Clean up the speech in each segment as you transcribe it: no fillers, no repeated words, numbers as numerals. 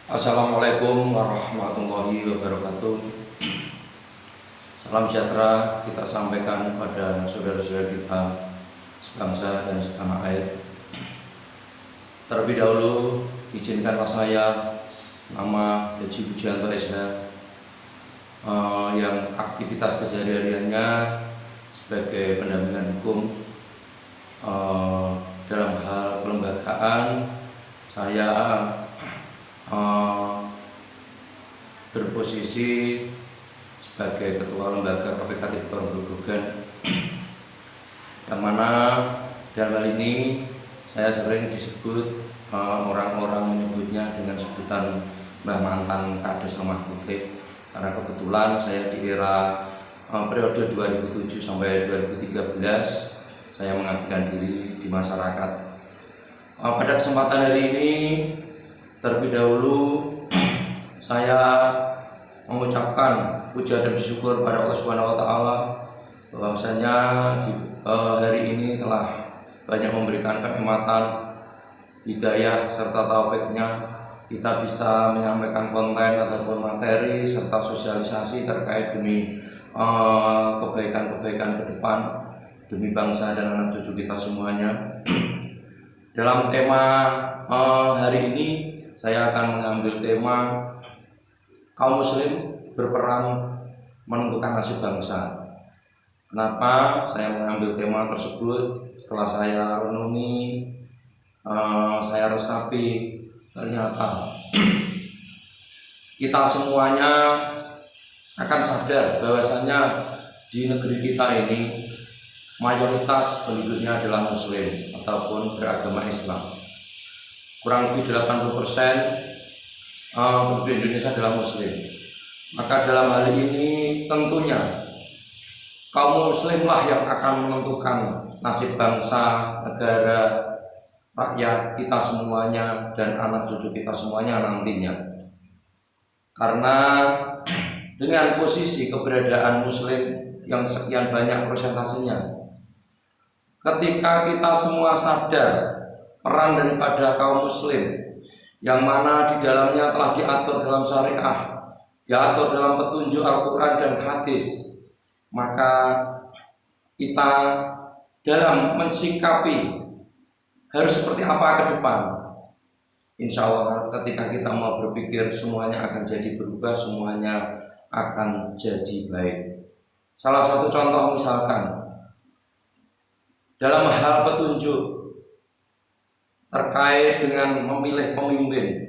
Assalamualaikum warahmatullahi wabarakatuh. Salam sejahtera kita sampaikan kepada saudara-saudara kita sebangsa dan setanah air. Terlebih dahulu izinkanlah saya, nama Haji Pujianto SH, yang aktivitas kesehariannya sebagai pendampingan hukum dalam hal kelembagaan. Saya berposisi sebagai ketua lembaga KPK Tipikor Grobogan, yang mana dalam hal ini saya sering disebut, orang-orang menyebutnya dengan sebutan Mbah Mantan Kades Lemah Putih, karena kebetulan saya di era periode 2007 sampai 2013 saya mengabdikan diri di masyarakat. Pada kesempatan hari ini, terlebih dahulu saya mengucapkan puja dan syukur pada Allah Subhanahu wa taala bahwasanya hari ini telah banyak memberikan kenikmatan, hidayah serta taufiknya kita bisa menyampaikan konten ataupun materi serta sosialisasi terkait demi kebaikan-kebaikan ke depan demi bangsa dan anak cucu kita semuanya. Dalam tema hari ini saya akan mengambil tema kaum muslim berperan menentukan nasib bangsa. Kenapa saya mengambil tema tersebut? Setelah saya renungi, saya resapi, ternyata kita semuanya akan sadar bahwasanya di negeri kita ini mayoritas penduduknya adalah muslim ataupun beragama Islam. Kurang lebih 80% penduduk Indonesia adalah muslim. Maka dalam hal ini tentunya kaum muslimlah yang akan menentukan nasib bangsa, negara, rakyat kita semuanya dan anak cucu kita semuanya nantinya. Karena dengan posisi keberadaan muslim yang sekian banyak persentasenya, ketika kita semua sadar peran daripada kaum muslim yang mana di dalamnya telah diatur dalam syariah, diatur dalam petunjuk Al-Quran dan hadis, maka kita dalam mensikapi harus seperti apa ke depan. Insya Allah ketika kita mau berpikir, semuanya akan jadi berubah, semuanya akan jadi baik. Salah satu contoh misalkan dalam hal petunjuk terkait dengan memilih pemimpin,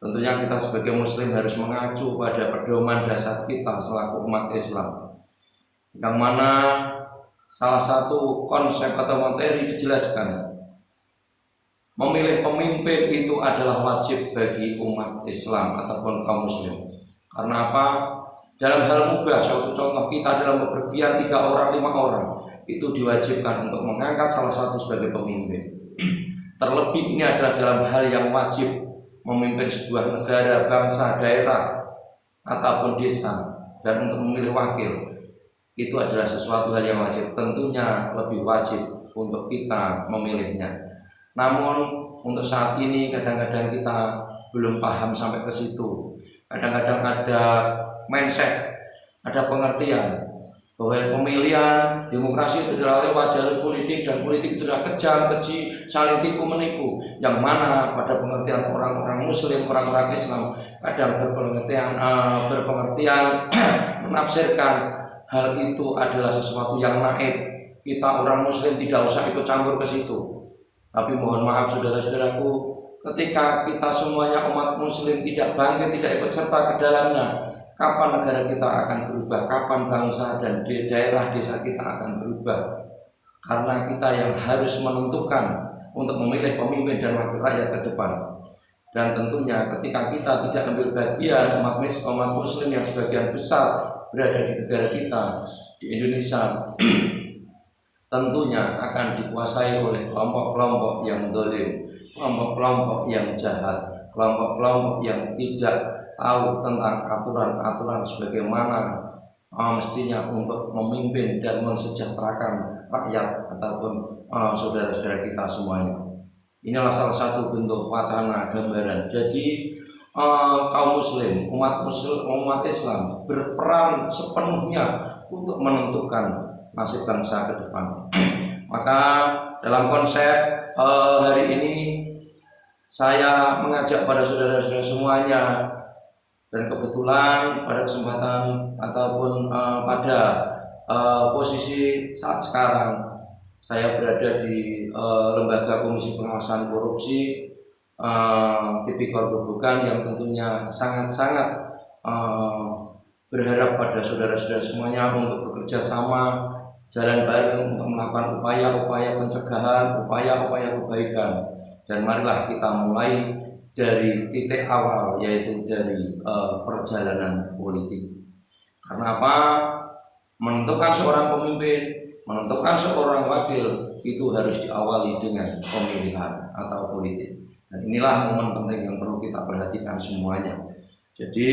tentunya kita sebagai muslim harus mengacu pada pedoman dasar kita selaku umat Islam, yang mana salah satu konsep atau materi dijelaskan memilih pemimpin itu adalah wajib bagi umat Islam ataupun kaum muslim. Karena apa? Dalam hal mubah, suatu contoh kita dalam bepergian 3 orang, 5 orang itu diwajibkan untuk mengangkat salah satu sebagai pemimpin. Terlebih ini adalah dalam hal yang wajib memimpin sebuah negara, bangsa, daerah ataupun desa, dan untuk memilih wakil itu adalah sesuatu hal yang wajib. Tentunya lebih wajib untuk kita memilihnya. Namun untuk saat ini kadang-kadang kita belum paham sampai ke situ. Kadang-kadang ada mindset, ada pengertian bahwa pemilihan demokrasi itu adalah lewat jalur politik, dan politik itu adalah kejam, keji, saling tipu menipu, yang mana pada pengertian orang-orang muslim, orang-orang Islam kadang berpengertian menafsirkan hal itu adalah sesuatu yang naib. Kita orang muslim tidak usah ikut campur ke situ. Tapi mohon maaf saudara-saudaraku, ketika kita semuanya umat muslim tidak bangkit, tidak ikut serta ke dalamnya, kapan negara kita akan berubah? Kapan bangsa dan daerah desa kita akan berubah? Karena kita yang harus menentukan untuk memilih pemimpin dan wakil rakyat ke depan. Dan tentunya ketika kita tidak ambil bagian, umat muslim yang sebagian besar berada di negara kita, di Indonesia, tentunya akan dikuasai oleh kelompok-kelompok yang zalim, kelompok-kelompok yang jahat, kelompok-kelompok yang tidak tahu tentang aturan-aturan sebagaimana mestinya untuk memimpin dan mensejahterakan rakyat ataupun saudara-saudara kita semuanya. Inilah salah satu bentuk wacana gambaran. Jadi kaum muslim, umat Islam berperan sepenuhnya untuk menentukan nasib bangsa ke depan. Maka dalam konsep hari ini saya mengajak pada saudara-saudara semuanya, dan kebetulan pada kesempatan ataupun pada posisi saat sekarang saya berada di lembaga Komisi Pengawasan Korupsi Tipikor Gerobogan, yang tentunya sangat-sangat berharap pada saudara-saudara semuanya untuk bekerja sama, jalan bareng untuk melakukan upaya-upaya pencegahan, upaya-upaya kebaikan. Dan marilah kita mulai dari titik awal, yaitu dari perjalanan politik. Karena apa? Menentukan seorang pemimpin, menentukan seorang wakil itu harus diawali dengan pemilihan atau politik. Dan inilah momen penting yang perlu kita perhatikan semuanya. Jadi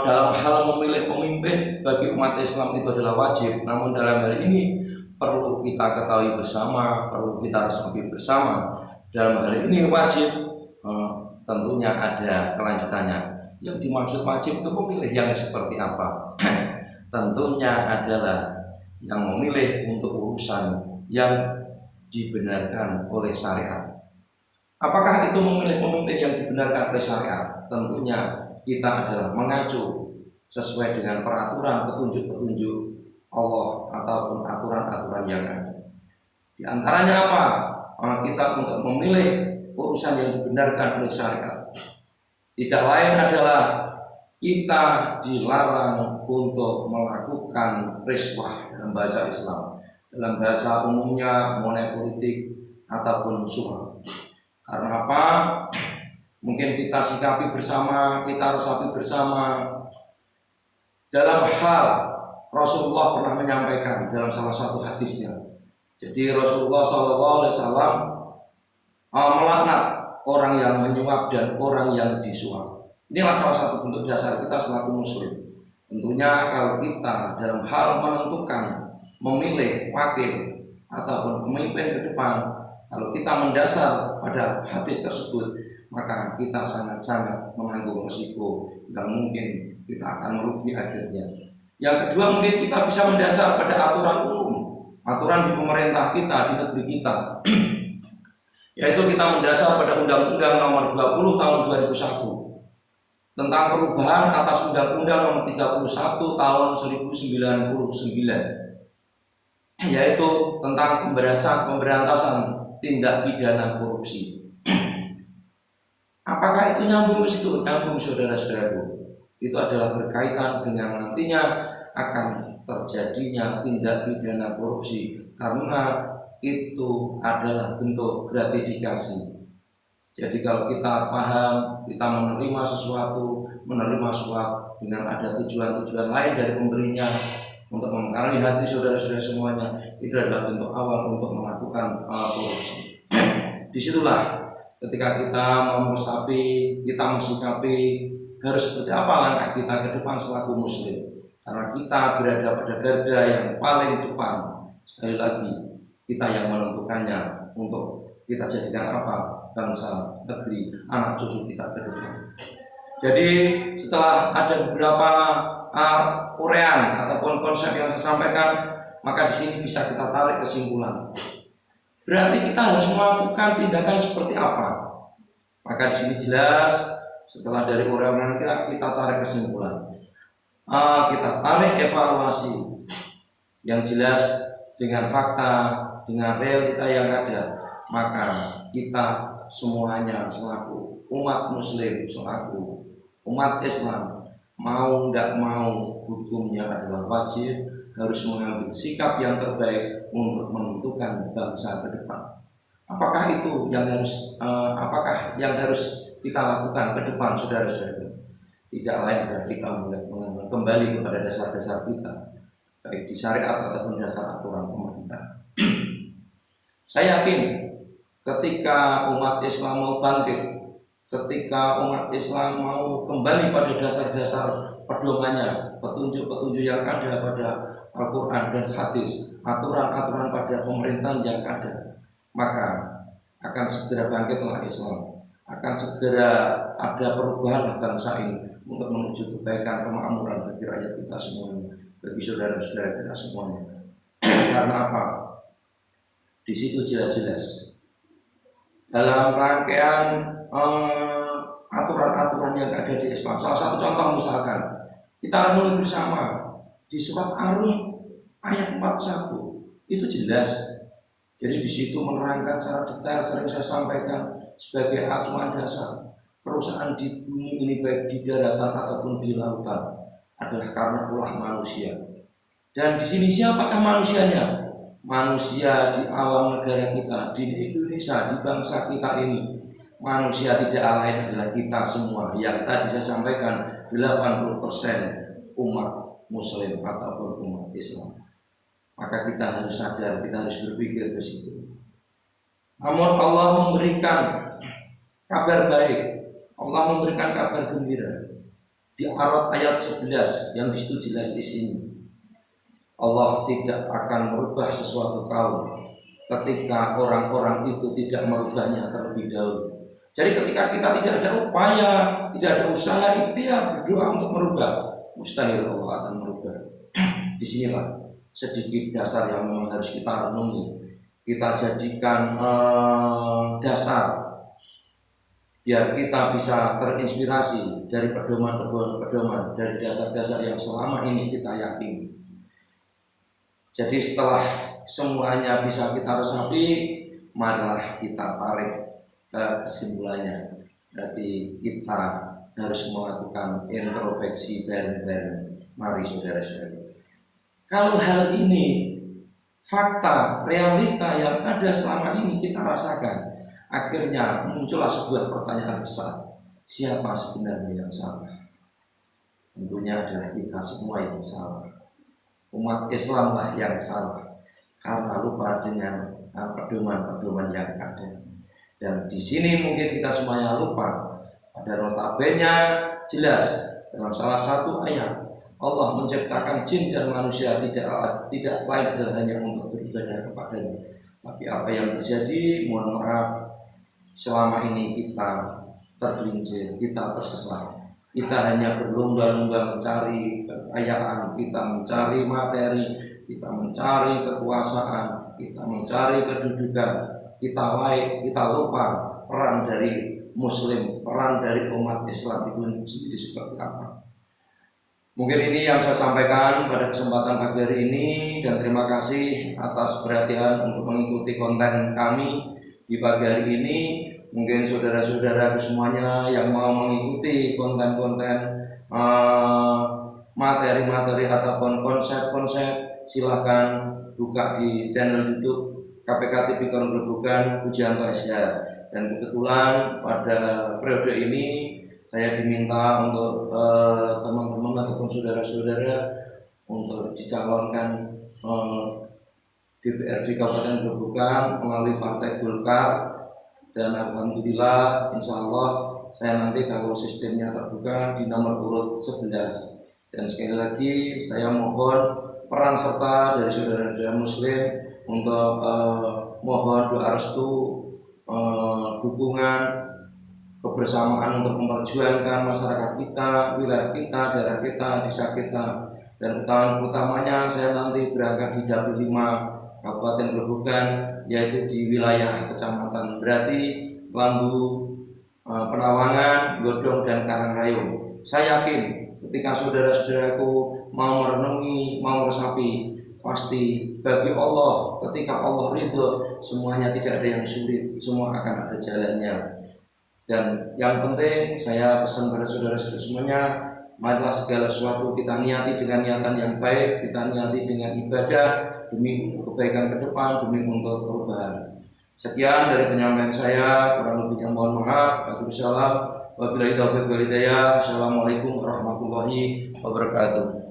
dalam hal memilih pemimpin bagi umat Islam itu adalah wajib. Namun dalam hal ini perlu kita ketahui bersama, perlu kita resapi bersama. Dalam hal ini wajib tentunya ada kelanjutannya. Yang dimaksud wajib itu memilih yang seperti apa? Tentunya adalah yang memilih untuk urusan yang dibenarkan oleh syariat. Apakah itu memilih pemimpin yang dibenarkan oleh syariat? Tentunya kita adalah mengacu sesuai dengan peraturan petunjuk-petunjuk Allah ataupun aturan-aturan yang ada. Di antaranya apa? Kita untuk memilih urusan yang dibenarkan oleh syariat. Tidak lain adalah kita dilarang untuk melakukan riswah dalam bahasa Islam, dalam bahasa umumnya money politik ataupun suap. Karena apa? Mungkin kita sikapi bersama, kita resapi bersama. Dalam hal Rasulullah pernah menyampaikan dalam salah satu hadisnya. Jadi Rasulullah SAW melaknat orang yang menyuap dan orang yang disuap. Inilah salah satu bentuk dasar kita selaku muslim. Tentunya kalau kita dalam hal menentukan memilih wakil ataupun pemimpin ke depan, kalau kita mendasar pada hadis tersebut, maka kita sangat-sangat menanggung risiko yang mungkin kita akan merugi akhirnya. Yang kedua, mungkin kita bisa mendasar pada aturan umum, aturan di pemerintah kita, di negeri kita, yaitu kita mendasar pada Undang-Undang Nomor 20 Tahun 2001 tentang perubahan atas Undang-Undang Nomor 31 Tahun 1999, yaitu tentang pemberantasan tindak pidana korupsi. Apakah itu nyambung ke situ? Nyambung, saudara-saudaraku. Itu adalah berkaitan dengan nantinya akan terjadinya tindak pidana korupsi, karena itu adalah bentuk gratifikasi. Jadi kalau kita paham, kita menerima sesuatu, menerima suap dengan ada tujuan-tujuan lain dari pemberinya untuk mempengaruhi hati saudara-saudara semuanya, itu adalah bentuk awal untuk melakukan korupsi. Disitulah ketika kita meresapi, kita mensikapi harus seperti apa langkah kita ke depan selaku muslim. Karena kita berada pada garda yang paling depan. Sekali lagi, kita yang menentukannya untuk kita jadikan apa bangsa, negeri, anak cucu kita ke depan. Jadi setelah ada beberapa uraian ataupun konsep yang saya sampaikan, maka di sini bisa kita tarik kesimpulan. Berarti kita harus melakukan tindakan seperti apa? Maka di sini jelas setelah dari uraian kita tarik kesimpulan. Kita tarik evaluasi yang jelas dengan fakta, dengan realita yang ada. Maka kita semuanya selaku umat muslim, selaku umat Islam, mau tidak mau, hukumnya adalah wajib harus mengambil sikap yang terbaik untuk menentukan bangsa ke depan. Apakah itu yang apakah yang harus kita lakukan ke depan, saudara-saudara? Tidak lain adalah kita kembali kepada dasar-dasar kita, baik di syariat ataupun dasar aturan pemerintah. Saya yakin ketika umat Islam mau bangkit, ketika umat Islam mau kembali pada dasar-dasar pedomannya, petunjuk-petunjuk yang ada pada Al-Quran dan hadis, aturan-aturan pada pemerintahan yang ada, maka akan segera bangkitlah Islam, akan segera ada perubahan bangsa ini untuk menuju kebaikan, kemakmuran bagi rakyat kita semuanya, bagi saudara-saudara kita semuanya. Karena apa? Di situ jelas-jelas dalam rangkaian aturan-aturan yang ada di Islam. Salah satu contoh misalkan kita renung bersama di surat Ar-Rum ayat 41 itu jelas. Jadi di situ menerangkan secara detail, sering saya sampaikan sebagai acuan dasar kerusakan di bumi ini baik di daratan ataupun di lautan adalah karena ulah manusia. Dan di sini siapakah manusianya? Manusia di alam negara kita, di Indonesia, di bangsa kita ini. Manusia tidak lain adalah kita semua yang tadi saya sampaikan 80% umat Muslim ataupun umat Islam. Maka kita harus sadar, kita harus berpikir ke situ. Namun Allah memberikan kabar baik, Allah memberikan kabar gembira. Di Arad ayat 11 yang disitu jelas di sini. Allah tidak akan merubah sesuatu kaum ketika orang-orang itu tidak merubahnya terlebih dahulu. Jadi ketika kita tidak ada upaya, tidak ada usaha ikhtiar berdoa untuk merubah, mustahil Allah akan merubah. Disinilah sedikit dasar yang memang harus kita renungi, kita jadikan dasar biar kita bisa terinspirasi dari pedoman dari dasar-dasar yang selama ini kita yakini. Jadi setelah semuanya bisa kita resapi, marilah kita tarik kesimpulannya. Berarti kita harus melakukan introspeksi bareng-bareng. Mari saudara-saudara. Kalau hal ini fakta, realita yang ada selama ini kita rasakan, akhirnya muncullah sebuah pertanyaan besar. Siapa sebenarnya yang salah? Tentunya adalah kita semua yang salah. Umat Islamlah yang salah karena lupa dengan pedoman-pedoman yang ada. Dan di sini mungkin kita semuanya lupa. Pada notabene jelas dalam salah satu ayat Allah menciptakan jin dan manusia tidak lain dan hanya untuk beribadah kepadanya. Tapi apa yang terjadi, mohon maaf, selama ini kita tergelincir, kita tersesat. Kita hanya berlomba-lomba mencari kekayaan, kita mencari materi, kita mencari kekuasaan, kita mencari kedudukan, kita lupa peran dari Muslim, peran dari umat Islam itu sendiri seperti apa. Mungkin ini yang saya sampaikan pada kesempatan pagi hari ini, dan terima kasih atas perhatian untuk mengikuti konten kami di pagi hari ini. Mungkin saudara-saudara semuanya yang mau mengikuti konten-konten materi-materi ataupun konsep-konsep, silahkan buka di channel YouTube KPK TV Grobogan Pujianto SH. Dan kebetulan pada periode ini saya diminta untuk teman-teman ataupun saudara-saudara untuk dicalonkan DPRD Kabupaten Grobogan melalui Partai Golkar. Dan alhamdulillah, insya Allah saya nanti kalau sistemnya terbuka di nomor urut 11. Dan sekali lagi saya mohon peran serta dari saudara-saudara Muslim untuk mohon doa restu, dukungan, kebersamaan untuk memperjuangkan masyarakat kita, wilayah kita, daerah kita, desa kita. Dan utamanya saya nanti berangkat di Dapil 5 Kabupaten Grobogan, yaitu di wilayah Kecamatan Berati, Lambu, Penawangan, Godong, dan Karangrayung. Saya yakin ketika saudara-saudaraku mau merenungi, mau meresapi, pasti bagi Allah, ketika Allah ridho, semuanya tidak ada yang sulit, semua akan ada jalannya. Dan yang penting saya pesan pada saudara-saudara semuanya, marilah segala sesuatu kita niati dengan niatan yang baik, kita niati dengan ibadah demi untuk kebaikan ke depan, demi untuk perubahan. Sekian dari penyampaian saya, kurang lebihnya mohon maaf. Waalaikumsalam. Wabillahi taufiq wal hidayah. Assalamualaikum warahmatullahi wabarakatuh.